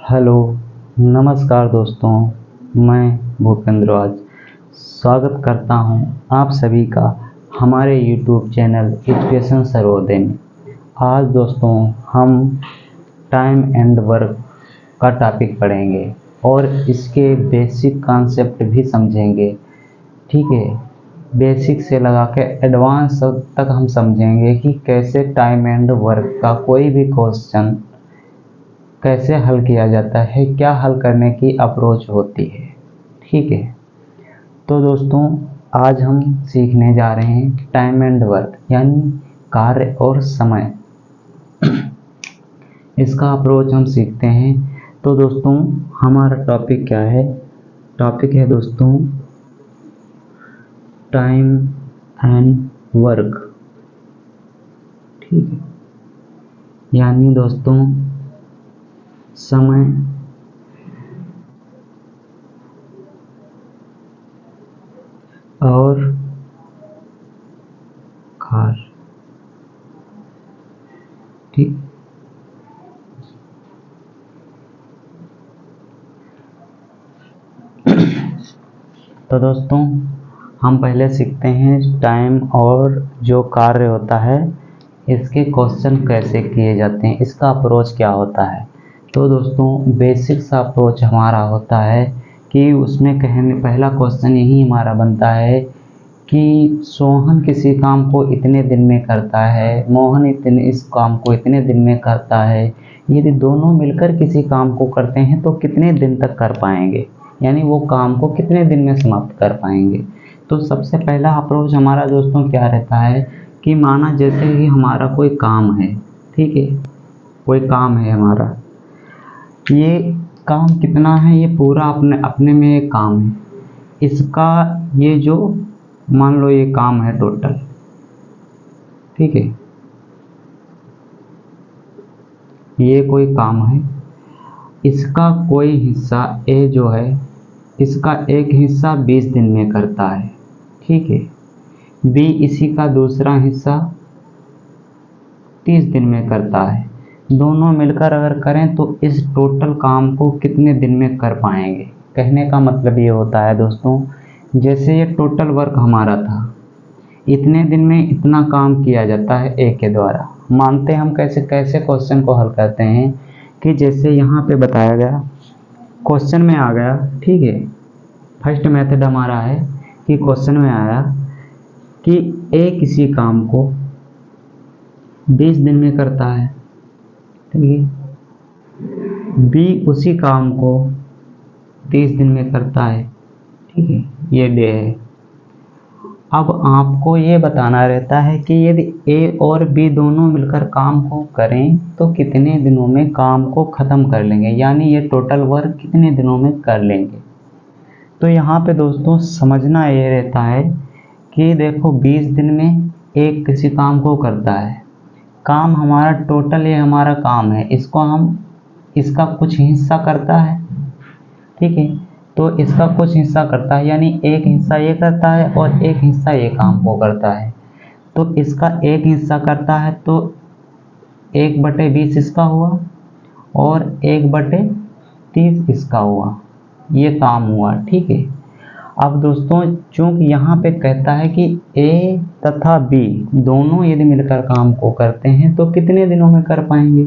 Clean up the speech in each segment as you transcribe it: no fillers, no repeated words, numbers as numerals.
Hello, नमस्कार दोस्तों। मैं भूपेंद्र आज स्वागत करता हूं आप सभी का हमारे YouTube चैनल एजुकेशन सर्वोदय में। आज दोस्तों हम टाइम एंड वर्क का टॉपिक पढ़ेंगे और इसके बेसिक कॉन्सेप्ट भी समझेंगे। ठीक है, बेसिक से लगा के एडवांस तक हम समझेंगे कि कैसे टाइम एंड वर्क का कोई भी क्वेश्चन कैसे हल किया जाता है, क्या हल करने की अप्रोच होती है। ठीक है, तो दोस्तों आज हम सीखने जा रहे हैं टाइम एंड वर्क यानी कार्य और समय। इसका अप्रोच हम सीखते हैं। तो दोस्तों हमारा टॉपिक क्या है? टॉपिक है दोस्तों टाइम एंड वर्क। ठीक है, यानी दोस्तों समय और कार्य। ठीक, तो दोस्तों हम पहले सीखते हैं टाइम और जो कार्य होता है इसके क्वेश्चन कैसे किए जाते हैं, इसका अप्रोच क्या होता है। तो दोस्तों बेसिक सा अप्रोच हमारा होता है कि उसमें कहने पहला क्वेश्चन यही हमारा बनता है कि सोहन किसी काम को इतने दिन में करता है, मोहन इस काम को इतने दिन में करता है। यदि दोनों मिलकर किसी काम को करते हैं तो कितने दिन तक कर पाएंगे, यानी वो काम को कितने दिन में समाप्त कर पाएंगे। तो सबसे पहला अप्रोच हमारा दोस्तों क्या रहता है कि माना जैसे ही हमारा कोई काम है, ठीक है, कोई काम है हमारा, ये काम कितना है, ये पूरा अपने अपने में एक काम है। इसका ये जो मान लो ये काम है टोटल, ठीक है, ये कोई काम है, इसका कोई हिस्सा ए जो है इसका एक हिस्सा 20 दिन में करता है। ठीक है, बी इसी का दूसरा हिस्सा 30 दिन में करता है। दोनों मिलकर अगर करें तो इस टोटल काम को कितने दिन में कर पाएंगे। कहने का मतलब ये होता है दोस्तों, जैसे ये टोटल वर्क हमारा था, इतने दिन में इतना काम किया जाता है ए के द्वारा। मानते हम कैसे कैसे क्वेश्चन को हल करते हैं कि जैसे यहाँ पे बताया गया, क्वेश्चन में आ गया, ठीक है, फर्स्ट मेथड हमारा है कि क्वेश्चन में आया कि ए किसी काम को 20 दिन में करता है, ठीक है, बी उसी काम को 30 दिन में करता है, ठीक है, ये डे है। अब आपको ये बताना रहता है कि यदि ए और बी दोनों मिलकर काम को करें तो कितने दिनों में काम को ख़त्म कर लेंगे, यानी ये टोटल वर्क कितने दिनों में कर लेंगे। तो यहाँ पे दोस्तों समझना ये रहता है कि देखो 20 दिन में एक किसी काम को करता है, काम हमारा टोटल ये हमारा काम है, इसको हम इसका कुछ हिस्सा करता है, ठीक है, तो इसका कुछ हिस्सा करता है, यानी एक हिस्सा ये करता है और एक हिस्सा ये काम को करता है। तो इसका एक हिस्सा करता है तो 1/20 इसका हुआ और 1/30 इसका हुआ, ये काम हुआ। ठीक है, अब दोस्तों चूंकि यहाँ पे कहता है कि ए तथा बी दोनों यदि मिलकर काम को करते हैं तो कितने दिनों में कर पाएंगे,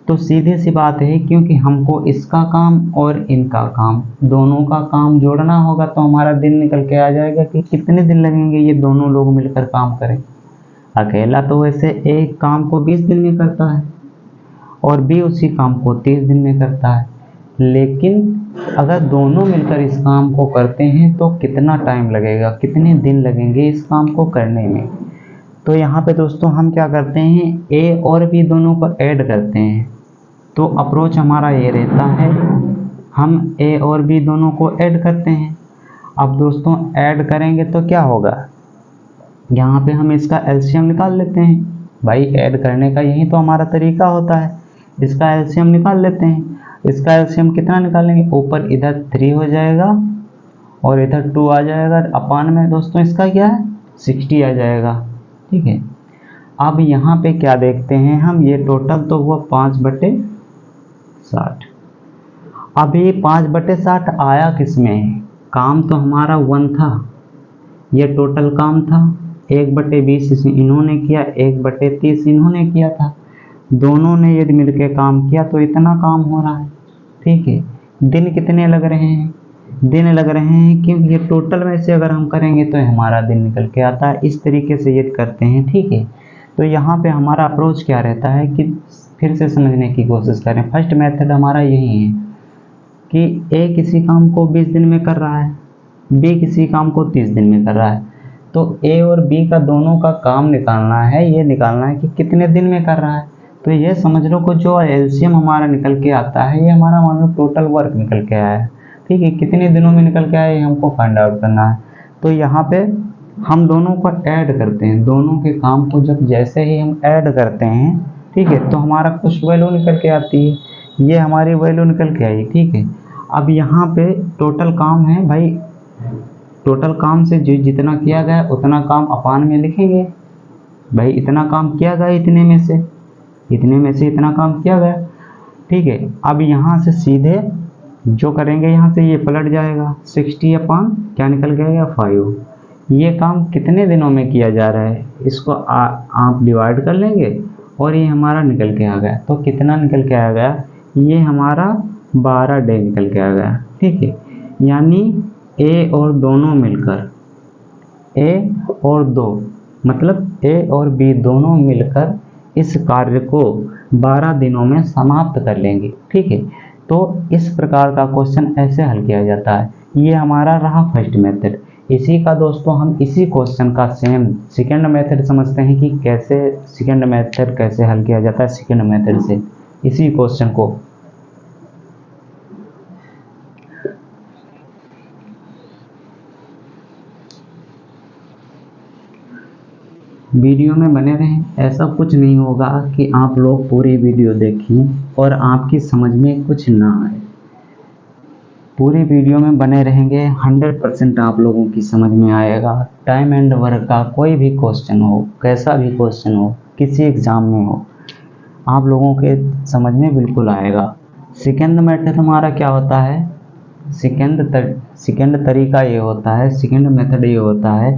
तो सीधी सी बात है क्योंकि हमको इसका काम और इनका काम दोनों का काम जोड़ना होगा तो हमारा दिन निकल के आ जाएगा कि कितने दिन लगेंगे ये दोनों लोग मिलकर काम करें। अकेला तो वैसे एक काम को 20 दिन में करता है और बी उसी काम को 30 दिन में करता है, लेकिन अगर दोनों मिलकर इस काम को करते हैं तो कितना टाइम लगेगा, कितने दिन लगेंगे इस काम को करने में। तो यहाँ पे दोस्तों हम क्या करते हैं, ए और बी दोनों को ऐड करते हैं। तो अप्रोच हमारा ये रहता है, हम ए और बी दोनों को ऐड करते हैं। अब दोस्तों ऐड करेंगे तो क्या होगा, यहाँ पे हम इसका एलसीएम निकाल लेते हैं। भाई ऐड करने का यही तो हमारा तरीका होता है, इसका एलसीएम निकाल लेते हैं। इसका एलसीएम कितना निकालेंगे, ऊपर इधर 3 हो जाएगा और इधर 2 आ जाएगा, अपान में दोस्तों इसका क्या है 60 आ जाएगा। ठीक है, अब यहाँ पे क्या देखते हैं हम, ये टोटल तो हुआ 5/60, अभी 5/60 आया किस में? काम तो हमारा 1 था, ये टोटल काम था। 1/20 इन्होंने किया, 1/30 इन्होंने किया था। दोनों ने यदि मिलके काम किया तो इतना काम हो रहा है। ठीक है, दिन कितने लग रहे हैं? दिन लग रहे हैं, क्योंकि ये टोटल में से अगर हम करेंगे तो हमारा दिन निकल के आता है। इस तरीके से ये करते हैं। ठीक है, तो यहाँ पे हमारा अप्रोच क्या रहता है कि फिर से समझने की कोशिश करें। फर्स्ट मेथड हमारा यही है कि ए किसी काम को 20 दिन में कर रहा है, बी किसी काम को 30 दिन में कर रहा है। तो ए और बी का दोनों का काम निकालना है, ये निकालना है कि कितने दिन में कर रहा है। तो ये समझ लो कि जो एलसीएम हमारा निकल के आता है, ये हमारा मान लो टोटल वर्क निकल के आया है। ठीक है, कितने दिनों में निकल के आया ये हमको फाइंड आउट करना है। तो यहाँ पे हम दोनों को ऐड करते हैं, दोनों के काम को जब जैसे ही हम ऐड करते हैं, ठीक है, तो हमारा कुछ वैल्यू निकल के आती है। ये हमारी वैल्यू निकल के आई। ठीक है, अब यहाँ पे टोटल काम है भाई, टोटल काम से जो जितना किया गया उतना काम अपान में लिखेंगे। भाई इतना काम किया गया, इतने में से इतना काम किया गया। ठीक है, अब यहाँ से सीधे जो करेंगे, यहाँ से ये पलट जाएगा। 60 अपान क्या निकल के आएगा? 5। ये काम कितने दिनों में किया जा रहा है, इसको आप डिवाइड कर लेंगे और ये हमारा निकल के आ गया। तो कितना निकल के आ गया? ये हमारा 12 डे निकल के आ गया। ठीक है, यानी ए और दोनों मिलकर, ए और दो मतलब ए और बी दोनों मिलकर इस कार्य को 12 दिनों में समाप्त कर लेंगे। ठीक है, तो इस प्रकार का क्वेश्चन ऐसे हल किया जाता है। ये हमारा रहा फर्स्ट मेथड। इसी का दोस्तों हम इसी क्वेश्चन का सेम सेकंड मेथड समझते हैं कि कैसे सेकंड मेथड कैसे हल किया जाता है। सेकंड मेथड से इसी क्वेश्चन को वीडियो में बने रहें। ऐसा कुछ नहीं होगा कि आप लोग पूरी वीडियो देखें और आपकी समझ में कुछ ना आए। पूरी वीडियो में बने रहेंगे, 100% आप लोगों की समझ में आएगा। टाइम एंड वर्क का कोई भी क्वेश्चन हो, कैसा भी क्वेश्चन हो, किसी एग्ज़ाम में हो, आप लोगों के समझ में बिल्कुल आएगा। सेकंड मेथड हमारा क्या होता है? सेकंड तरीका ये होता है, सेकंड मेथड ये होता है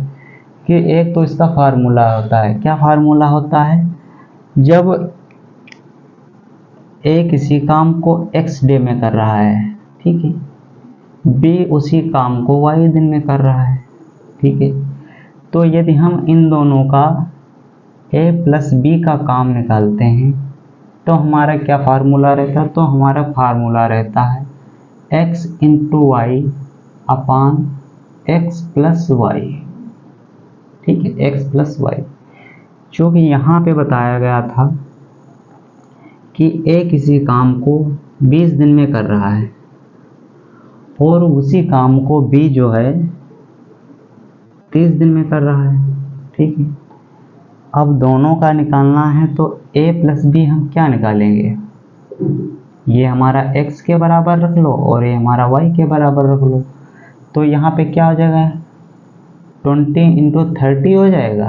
कि एक तो इसका फार्मूला होता है। क्या फार्मूला होता है? जब ए किसी काम को x डे में कर रहा है, ठीक है, बी उसी काम को y दिन में कर रहा है, ठीक है, तो यदि हम इन दोनों का a प्लस बी का काम निकालते हैं तो हमारा क्या फार्मूला रहता है? तो हमारा फार्मूला रहता है x इंटू वाई अपान एक्स प्लस वाई। ठीक है, x प्लस वाई, चूँकि यहाँ पे बताया गया था कि a किसी काम को 20 दिन में कर रहा है और उसी काम को b जो है 30 दिन में कर रहा है। ठीक है, अब दोनों का निकालना है तो a प्लस बी हम क्या निकालेंगे? ये हमारा x के बराबर रख लो और ये हमारा y के बराबर रख लो। तो यहाँ पे क्या हो जाएगा? 20 इंटू 30 हो जाएगा,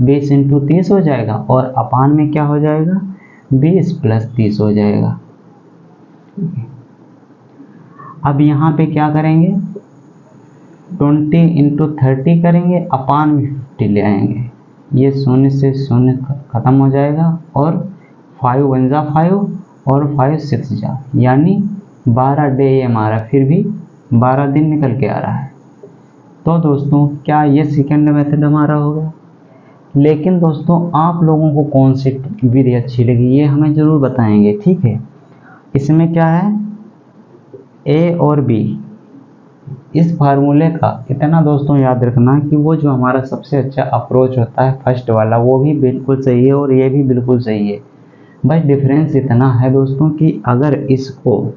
20 इंटू 30 हो जाएगा और अपान में क्या हो जाएगा? 20 प्लस 30 हो जाएगा। अब यहाँ पे क्या करेंगे? 20 इंटू 30 करेंगे, अपान में 50 ले आएंगे। ये शून्य से शून्य खत्म हो जाएगा और 5 1 जा 5 और 5 6 जा, यानी 12 डे ये हमारा फिर भी 12 दिन निकल के आ रहा है। तो दोस्तों क्या ये सेकंड मेथड हमारा होगा? लेकिन दोस्तों आप लोगों को कौन सी विधि अच्छी लगी ये हमें ज़रूर बताएंगे। ठीक है, इसमें क्या है? ए और बी, इस फार्मूले का इतना दोस्तों याद रखना कि वो जो हमारा सबसे अच्छा अप्रोच होता है फर्स्ट वाला, वो भी बिल्कुल सही है और ये भी बिल्कुल सही है। बस डिफरेंस इतना है दोस्तों कि अगर इसको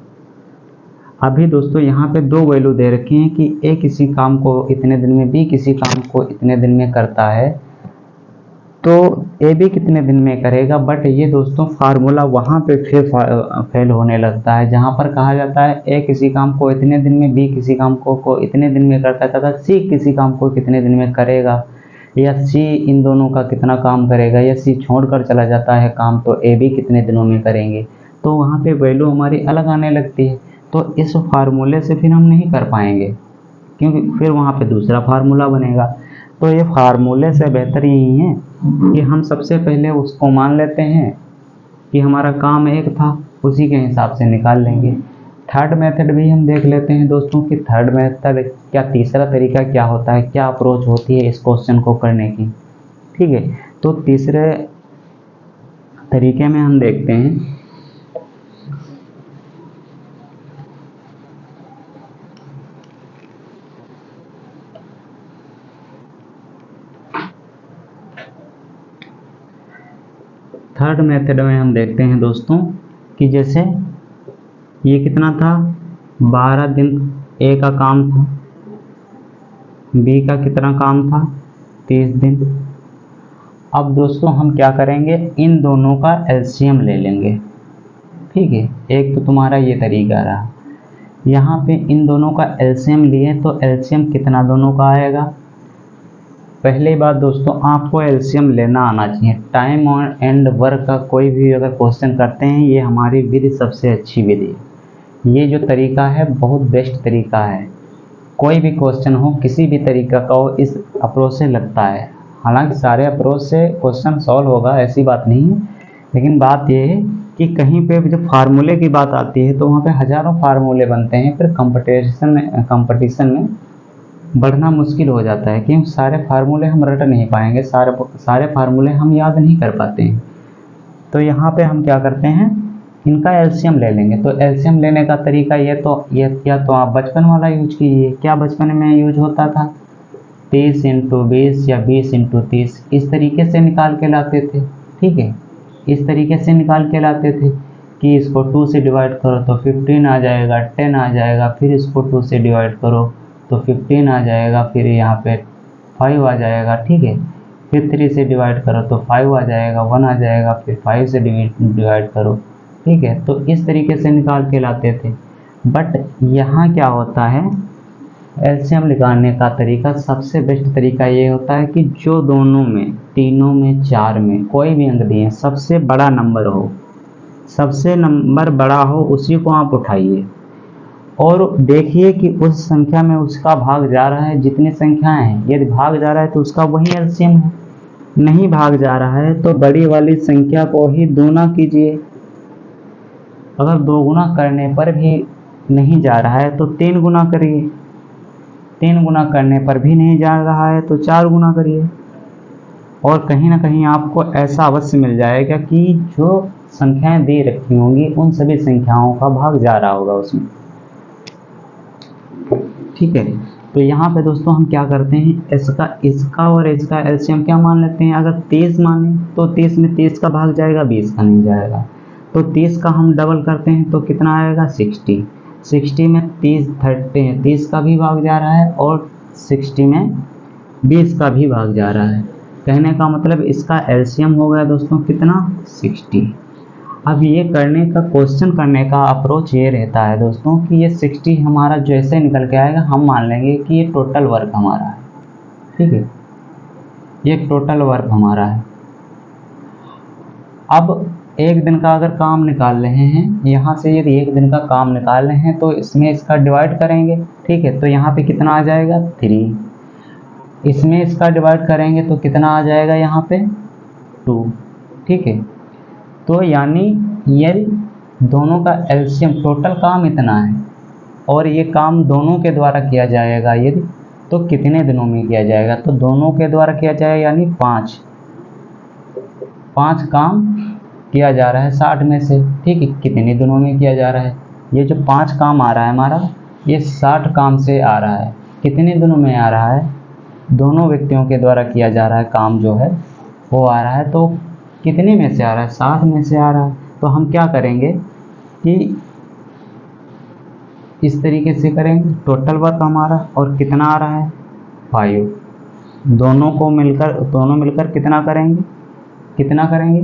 अभी दोस्तों यहाँ पे दो वैल्यू दे रखी हैं कि ए किसी काम को इतने दिन में, बी किसी काम को इतने दिन में करता है, तो ए भी कितने दिन में करेगा। बट ये दोस्तों फार्मूला वहाँ पे फिर फेल होने लगता है जहाँ पर कहा जाता है ए किसी काम को इतने दिन में, बी किसी काम को इतने दिन में करता है, तथा सी किसी काम को कितने दिन में करेगा, या सी इन दोनों का कितना काम करेगा, या सी छोड़कर चला जाता है काम तो ए भी कितने दिनों में करेंगे। तो वहाँ पे वैल्यू हमारी अलग आने लगती है। तो इस फार्मूले से फिर हम नहीं कर पाएंगे, क्योंकि फिर वहाँ पे दूसरा फार्मूला बनेगा। तो ये फार्मूले से बेहतर यही है कि हम सबसे पहले उसको मान लेते हैं कि हमारा काम एक था, उसी के हिसाब से निकाल लेंगे। थर्ड मेथड भी हम देख लेते हैं दोस्तों कि थर्ड मेथड क्या, तीसरा तरीका क्या होता है, क्या अप्रोच होती है इस क्वेश्चन को करने की। ठीक है, तो तीसरे तरीके में हम देखते हैं थर्ड मेथड में हम देखते हैं दोस्तों कि जैसे ये कितना था, 12 दिन ए का काम था, बी का कितना काम था, 30 दिन। अब दोस्तों हम क्या करेंगे, इन दोनों का एलसीएम ले लेंगे। ठीक है, एक तो तुम्हारा ये तरीका रहा, यहाँ पे इन दोनों का एलसीएम लिए तो एलसीएम कितना दोनों का आएगा। पहली बात दोस्तों, आपको एलसीएम लेना आना चाहिए। टाइम और एंड वर्क का कोई भी अगर क्वेश्चन करते हैं, ये हमारी विधि सबसे अच्छी विधि है। ये जो तरीका है बहुत बेस्ट तरीका है। कोई भी क्वेश्चन हो, किसी भी तरीका का हो, इस अप्रोच से लगता है। हालांकि सारे अप्रोच से क्वेश्चन सॉल्व होगा, ऐसी बात नहीं है, लेकिन बात ये है कि कहीं पे जब फार्मूले की बात आती है तो वहाँ पे हज़ारों फार्मूले बनते हैं, फिर कंपटीशन में बढ़ना मुश्किल हो जाता है, क्योंकि सारे फार्मूले हम रट नहीं पाएंगे, सारे फार्मूले हम याद नहीं कर पाते हैं। तो यहाँ पे हम क्या करते हैं, इनका एलसीएम ले लेंगे। तो एलसीएम लेने का तरीका ये या तो आप बचपन वाला यूज कीजिए। क्या बचपन में यूज होता था, 30 × 20 या 20 × 30, इस तरीके से निकाल के लाते थे। ठीक है, इस तरीके से निकाल के लाते थे कि इसको 2 से डिवाइड करो तो 15 आ जाएगा, 10 आ जाएगा, फिर इसको 2 से डिवाइड करो तो 15 आ जाएगा, फिर यहाँ पे 5 आ जाएगा। ठीक है, फिर 3 से डिवाइड करो तो 5 आ जाएगा, 1 आ जाएगा, फिर 5 से डिवाइड करो। ठीक है, तो इस तरीके से निकाल के लाते थे। बट यहाँ क्या होता है, एलसीएम निकालने का तरीका सबसे बेस्ट तरीका ये होता है कि जो दोनों में, तीनों में, 4 में कोई भी अंक दिए, सबसे बड़ा नंबर हो, सबसे नंबर बड़ा हो, उसी को आप उठाइए और देखिए कि उस संख्या में उसका भाग जा रहा है। जितनी संख्याएं हैं, यदि भाग जा रहा है तो उसका वही एलसीएम है। नहीं भाग जा रहा है तो बड़ी वाली संख्या को ही दोगुना कीजिए। अगर 2 गुना करने पर भी नहीं जा रहा है तो 3 गुना करिए, 3 गुना करने पर भी नहीं जा रहा है तो 4 गुना करिए। और कहीं ना कहीं आपको ऐसा अवश्य मिल जाएगा कि जो संख्याएं दे रखी होंगी उन सभी संख्याओं का भाग जा रहा होगा उसमें। ठीक है, तो यहाँ पे दोस्तों हम क्या करते हैं, इसका और इसका एलसीएम क्या मान लेते हैं। अगर 30 माने तो 30 में 30 का भाग जाएगा, 20 का नहीं जाएगा। तो 30 का हम डबल करते हैं तो कितना आएगा, 60। 60 में 30 का भी भाग जा रहा है और 60 में 20 का भी भाग जा रहा है। कहने का मतलब इसका एलसीएम हो गया दोस्तों कितना, 60। अब ये करने का, क्वेश्चन करने का अप्रोच ये रहता है दोस्तों कि ये 60 हमारा जैसे निकल के आएगा हम मान लेंगे कि ये टोटल वर्क हमारा है। ठीक है, ये टोटल वर्क हमारा है। अब एक दिन का अगर काम निकाल रहे हैं, यहाँ से यदि एक दिन का काम निकाल रहे हैं तो इसमें इसका डिवाइड करेंगे। ठीक है, तो यहाँ पे कितना आ जाएगा, 3। इसमें इसका डिवाइड करेंगे तो कितना आ जाएगा, यहाँ पे 2। ठीक है, तो यानी ये दोनों का एलसीएम, टोटल काम इतना है और ये काम दोनों के द्वारा किया जाएगा यदि, तो कितने दिनों में किया जाएगा, तो दोनों के द्वारा किया जाएगा, यानी 5 काम किया जा रहा है 60 में से। ठीक है, कितने दिनों में किया जा रहा है, ये जो 5 काम आ रहा है हमारा, ये 60 काम से आ रहा है। कितने दिनों में आ रहा है, दोनों व्यक्तियों के द्वारा किया जा रहा है काम जो है वो आ रहा है। तो कितने में से आ रहा है, 60 में से आ रहा है। तो हम क्या करेंगे कि इस तरीके से करेंगे, टोटल वर्क हमारा और कितना आ रहा है, 5। दोनों मिलकर कितना करेंगे,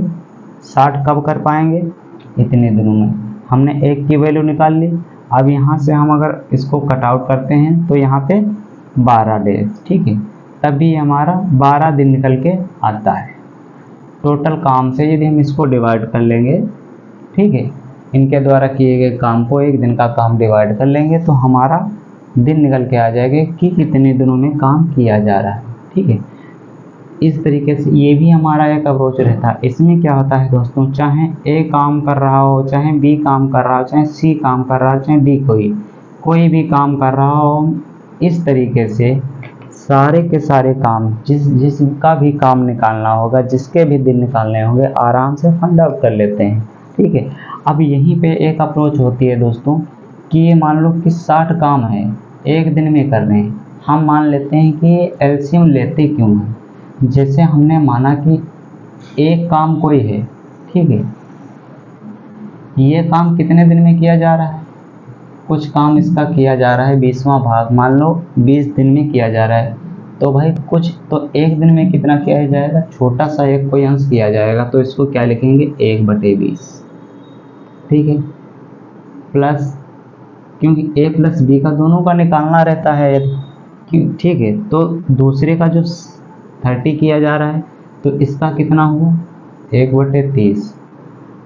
60 कब कर पाएंगे, इतने दिनों में। हमने एक की वैल्यू निकाल ली। अब यहाँ से हम अगर इसको कट आउट करते हैं तो यहाँ पे 12 डेज। ठीक है, तभी हमारा 12 दिन निकल के आता है टोटल काम से। यदि हम इसको डिवाइड कर लेंगे, ठीक है, इनके द्वारा किए गए काम को एक दिन का काम डिवाइड कर लेंगे तो हमारा दिन निकल के आ जाएगा कि कितने दिनों में काम किया जा रहा है। ठीक है, इस तरीके से ये भी हमारा एक अप्रोच रहता है। इसमें क्या होता है दोस्तों, चाहे ए काम कर रहा हो, चाहे बी काम कर रहा हो, चाहे सी काम कर रहा हो, चाहे डी कोई भी काम कर रहा हो, इस तरीके से सारे के सारे काम जिसका भी काम निकालना होगा, जिसके भी दिन निकालने होंगे, आराम से फाइंड आउट कर लेते हैं। ठीक है, अब यहीं पे एक अप्रोच होती है दोस्तों कि ये मान लो कि 60 काम है एक दिन में कर रहे हैं, हम मान लेते हैं कि एलसीएम लेते क्यों हैं। जैसे हमने माना कि एक काम कोई है, ठीक है, ये काम कितने दिन में किया जा रहा है, कुछ काम इसका किया जा रहा है 20वां भाग, मान लो 20 दिन में किया जा रहा है, तो भाई कुछ तो एक दिन में कितना किया जाएगा, छोटा सा एक कोई अंश किया जाएगा, तो इसको क्या लिखेंगे 1/20। ठीक है, प्लस, क्योंकि a प्लस बी का दोनों का निकालना रहता है। ठीक है, तो दूसरे का जो 30 किया जा रहा है तो इसका कितना हुआ 1/30।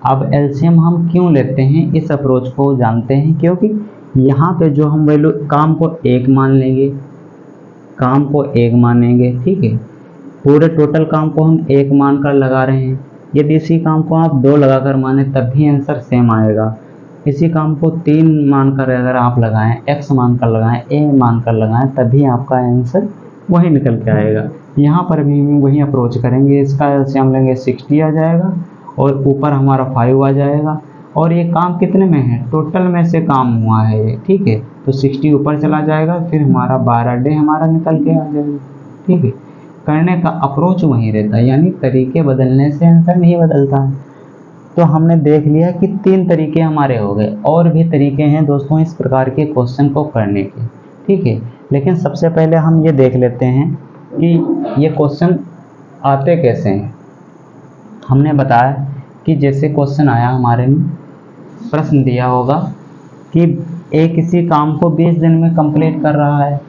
अब एलसीएम हम क्यों लेते हैं, इस अप्रोच को जानते हैं, क्योंकि यहाँ पे जो हम वैल्यू काम को 1 मान लेंगे, काम को 1 मानेंगे, ठीक है, पूरे टोटल काम को हम 1 मानकर लगा रहे हैं। यदि इसी काम को आप 2 लगाकर माने तब भी आंसर सेम आएगा। इसी काम को 3 मानकर अगर आप लगाएं, x मानकर लगाएं, a मानकर लगाएं, तभी आपका आंसर वही निकल के आएगा। यहाँ पर भी हम वही अप्रोच करेंगे, इसका एलसीएम लेंगे 60 आ जाएगा और ऊपर हमारा 5 आ जाएगा। और ये काम कितने में है, टोटल में से काम हुआ है ये, ठीक है, तो 60 ऊपर चला जाएगा, फिर हमारा 12 डे हमारा निकल के आ जाएगा। ठीक है, करने का अप्रोच वही रहता है, यानी तरीके बदलने से आंसर नहीं बदलता है। तो हमने देख लिया कि 3 तरीके हमारे हो गए, और भी तरीके हैं दोस्तों इस प्रकार के क्वेश्चन को करने के। ठीक है, लेकिन सबसे पहले हम ये देख लेते हैं कि ये क्वेश्चन आते कैसे हैं। हमने बताया कि जैसे क्वेश्चन आया हमारे में, प्रश्न दिया होगा कि ए किसी काम को 20 दिन में कंप्लीट कर रहा है,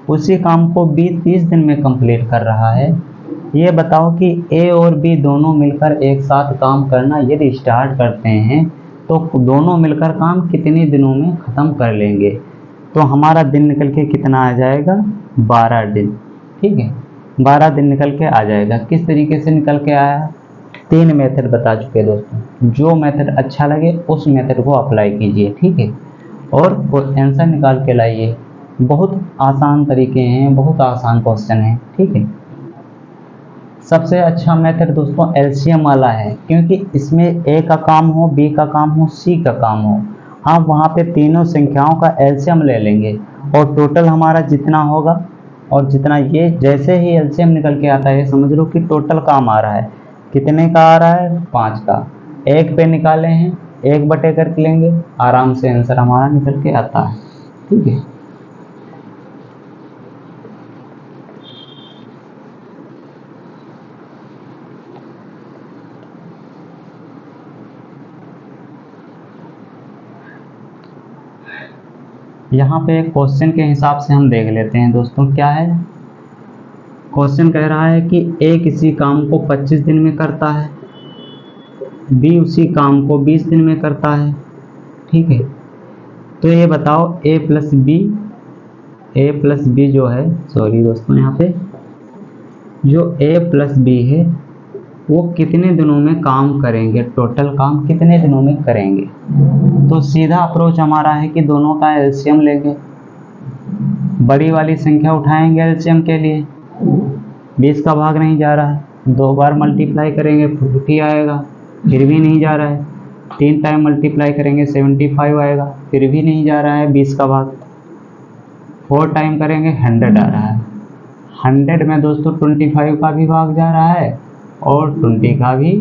उसी काम को बी 30 दिन में कंप्लीट कर रहा है। ये बताओ कि ए और बी दोनों मिलकर एक साथ काम करना यदि स्टार्ट करते हैं तो दोनों मिलकर काम कितने दिनों में ख़त्म कर लेंगे। तो हमारा दिन निकल के कितना आ जाएगा 12 दिन। ठीक है, 12 दिन निकल के आ जाएगा। किस तरीके से निकल के आया, 3 मेथड बता चुके दोस्तों, जो मेथड अच्छा लगे उस मेथड को अप्लाई कीजिए। ठीक है, और आंसर निकाल के लाइए। बहुत आसान तरीके हैं, बहुत आसान क्वेश्चन है। ठीक है, सबसे अच्छा मेथड दोस्तों एलसीएम वाला है, क्योंकि इसमें ए का काम हो, बी का काम हो, सी का काम हो, हम वहाँ पे तीनों संख्याओं का एलसीएम ले लेंगे और टोटल हमारा जितना होगा, और जितना ये जैसे ही एलसीएम निकल के आता है समझ लो कि टोटल काम आ रहा है। कितने का आ रहा है 5 का, 1 पे निकाले हैं 1 कर लेंगे, आराम से आंसर हमारा निकल के आता है। ठीक है, यहाँ पे क्वेश्चन के हिसाब से हम देख लेते हैं दोस्तों। क्या है क्वेश्चन, कह रहा है कि ए किसी काम को 25 दिन में करता है, बी उसी काम को 20 दिन में करता है। ठीक है, तो ये बताओ ए प्लस बी जो है, सॉरी दोस्तों, यहाँ पे जो ए प्लस बी है वो कितने दिनों में काम करेंगे, टोटल काम कितने दिनों में करेंगे। तो सीधा अप्रोच हमारा है कि दोनों का एलसीएम लेंगे, बड़ी वाली संख्या उठाएंगे एलसीएम के लिए, 20 का भाग नहीं जा रहा है, 2 बार मल्टीप्लाई करेंगे 40 आएगा, फिर भी नहीं जा रहा है, 3 टाइम मल्टीप्लाई करेंगे 75 आएगा, फिर भी नहीं जा रहा है 20 का भाग, 4 टाइम करेंगे 100 आ रहा है। 100 में दोस्तों 25 का भी भाग जा रहा है और 20 का भी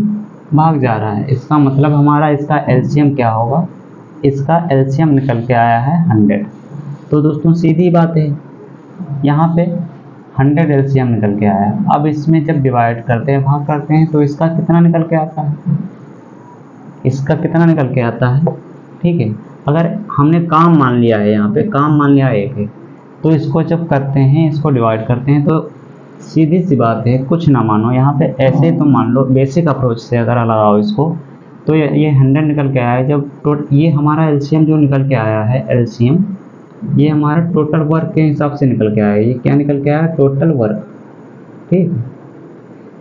भाग जा रहा है। इसका मतलब हमारा इसका एलसीएम क्या होगा, इसका एलसीएम निकल के आया है 100। तो दोस्तों सीधी बात है, यहाँ पे 100 एलसीएम निकल के आया। अब इसमें जब डिवाइड करते हैं, भाग करते हैं, तो इसका कितना निकल के आता है, इसका कितना निकल के आता है। ठीक है, अगर हमने काम मान लिया है, यहाँ पे काम मान लिया 1 है, तो इसको जब करते हैं, इसको डिवाइड करते हैं, तो सीधी सी बात है, कुछ ना मानो यहाँ पे, ऐसे तो मान लो बेसिक अप्रोच से अगर लगाओ इसको, तो ये 100 निकल के आया है। जब ये हमारा एलसीएम जो निकल के आया है, एलसीएम ये हमारा टोटल वर्क के हिसाब से निकल के आया है। ये क्या निकल के आया? Total work. ठीक,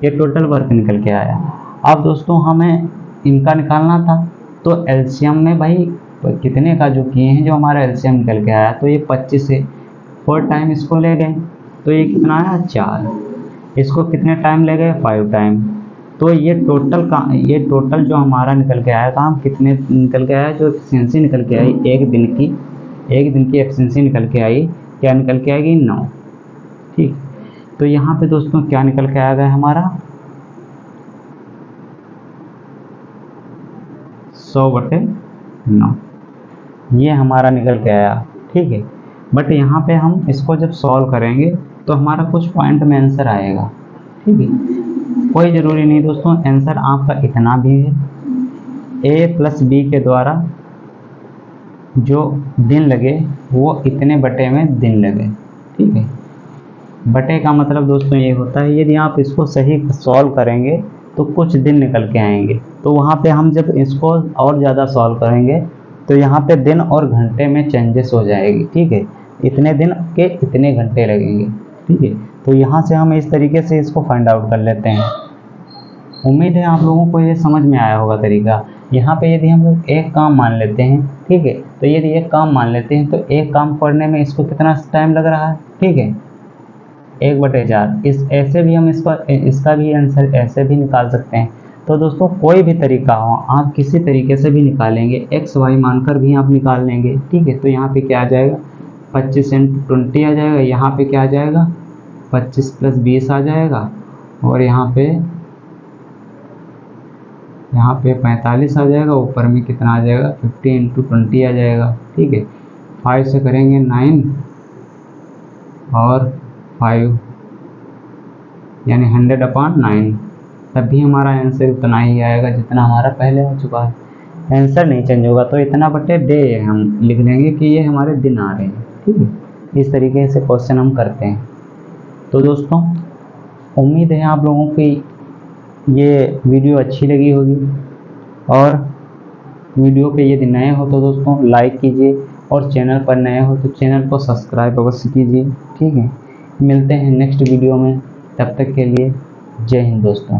ये टोटल वर्क निकल के आया। अब दोस्तों हमें इनका निकालना था, तो एलसीएम में भाई कितने का जो किए हैं, जो हमारा एलसीएम निकल के आया, तो ये 25 है। 4 टाइम इसको ले गए तो ये कितना आया? 4। इसको कितने टाइम ले गए? 5 टाइम। तो ये टोटल जो हमारा निकल के आया काम कितने निकल के आया, जो एफिशिएंसी निकल के आई एक दिन की एफिशिएंसी निकल के आई, क्या निकल के आएगी? 9। ठीक, तो यहाँ पे दोस्तों क्या निकल के आ गया हमारा? 100/9 ये हमारा निकल के आया। ठीक है, बट यहाँ पे हम इसको जब सॉल्व करेंगे तो हमारा कुछ पॉइंट में आंसर आएगा। ठीक है, कोई ज़रूरी नहीं दोस्तों आंसर आपका इतना भी है। a + b के द्वारा जो दिन लगे वो इतने बटे में दिन लगे। ठीक है, बटे का मतलब दोस्तों ये होता है, यदि आप इसको सही सॉल्व करेंगे तो कुछ दिन निकल के आएंगे। तो वहाँ पे हम जब इसको और ज़्यादा सॉल्व करेंगे तो यहाँ पे दिन और घंटे में चेंजेस हो जाएगी। ठीक है, इतने दिन के इतने घंटे लगेंगे। ठीक है, तो यहाँ से हम इस तरीके से इसको फाइंड आउट कर लेते हैं। उम्मीद है आप लोगों को ये समझ में आया होगा तरीका। यहाँ पे यदि हम लोग एक काम मान लेते हैं, ठीक है, तो यदि एक काम मान लेते हैं तो एक काम करने में इसको कितना टाइम लग रहा है? ठीक है, 1/4। इस ऐसे भी हम इसका भी आंसर ऐसे भी निकाल सकते हैं। तो दोस्तों कोई भी तरीका हो, आप किसी तरीके से भी निकालेंगे, x y मानकर भी आप निकाल लेंगे। ठीक है, तो यहाँ पे क्या आ जाएगा? 25 × 20 आ जाएगा। यहाँ पे क्या आ जाएगा? 25 + 20 आ जाएगा। और यहाँ पे 45 आ जाएगा। ऊपर में कितना आ जाएगा? 50 × 20 आ जाएगा। ठीक है, 5 से करेंगे 9 और 5 यानी 100/9, तब भी हमारा आंसर उतना ही आएगा जितना हमारा पहले आ चुका है। आंसर नहीं चेंज होगा, तो इतना बटे डे हम लिख देंगे कि ये हमारे दिन आ रहे हैं। ठीक है, इस तरीके से क्वेश्चन हम करते हैं। तो दोस्तों उम्मीद है आप लोगों की ये वीडियो अच्छी लगी होगी, और वीडियो पे यदि नए हो तो दोस्तों लाइक कीजिए, और चैनल पर नए हो तो चैनल को सब्सक्राइब अवश्य कीजिए। ठीक है, मिलते हैं नेक्स्ट वीडियो में, तब तक के लिए जय हिंद दोस्तों।